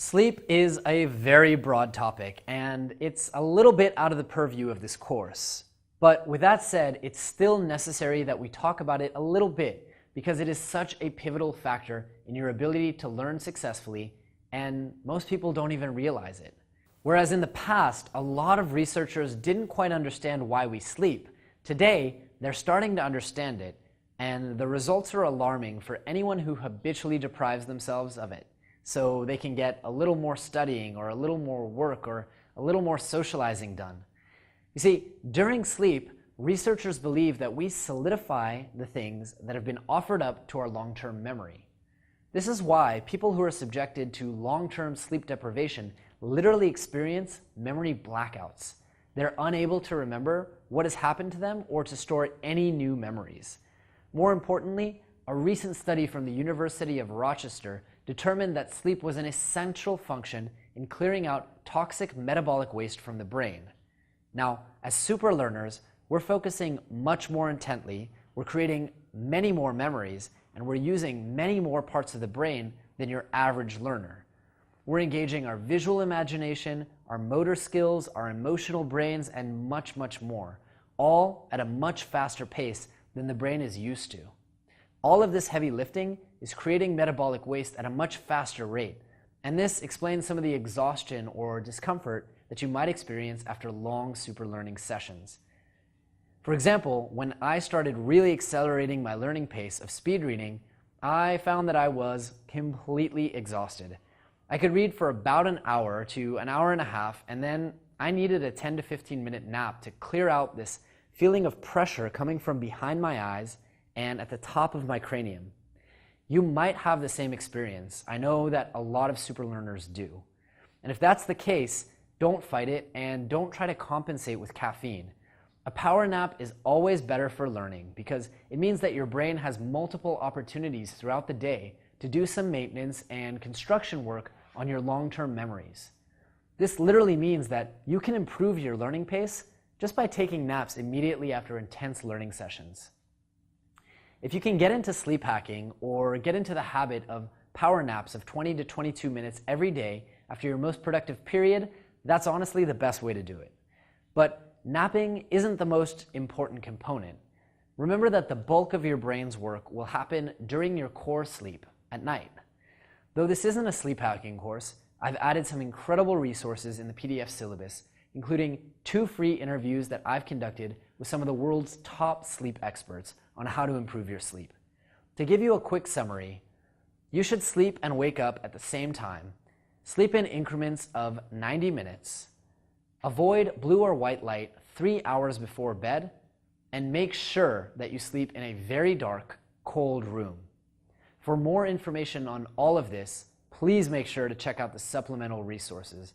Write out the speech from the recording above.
Sleep is a very broad topic, and it's a little bit out of the purview of this course. But with that said, it's still necessary that we talk about it a little bit because it is such a pivotal factor in your ability to learn successfully, and most people don't even realize it. Whereas in the past, a lot of researchers didn't quite understand why we sleep. Today, they're starting to understand it, and the results are alarming for anyone who habitually deprives themselves of it, so they can get a little more studying or a little more work or a little more socializing done. You see, during sleep, researchers believe that we solidify the things that have been offered up to our long-term memory. This is why people who are subjected to long-term sleep deprivation literally experience memory blackouts. They're unable to remember what has happened to them or to store any new memories. More importantly, a recent study from the University of Rochester determined that sleep was an essential function in clearing out toxic metabolic waste from the brain. Now, as super learners, we're focusing much more intently, we're creating many more memories, and we're using many more parts of the brain than your average learner. We're engaging our visual imagination, our motor skills, our emotional brains, and much, much more, all at a much faster pace than the brain is used to. All of this heavy lifting is creating metabolic waste at a much faster rate, and this explains some of the exhaustion or discomfort that you might experience after long super learning sessions. For example, when I started really accelerating my learning pace of speed reading, I found that I was completely exhausted. I could read for about an hour to an hour and a half, and then I needed a 10 to 15 minute nap to clear out this feeling of pressure coming from behind my eyes and at the top of my cranium. You might have the same experience. I know that a lot of super learners do. And if that's the case, don't fight it and don't try to compensate with caffeine. A power nap is always better for learning because it means that your brain has multiple opportunities throughout the day to do some maintenance and construction work on your long-term memories. This literally means that you can improve your learning pace just by taking naps immediately after intense learning sessions. If you can get into sleep hacking or get into the habit of power naps of 20 to 22 minutes every day after your most productive period, that's honestly the best way to do it. But napping isn't the most important component. Remember that the bulk of your brain's work will happen during your core sleep at night. Though this isn't a sleep hacking course, I've added some incredible resources in the PDF syllabus, including 2 free interviews that I've conducted with some of the world's top sleep experts on how to improve your sleep. To give you a quick summary, you should sleep and wake up at the same time. Sleep in increments of 90 minutes. Avoid blue or white light 3 hours before bed, and make sure that you sleep in a very dark, cold room. For more information on all of this, please make sure to check out the supplemental resources.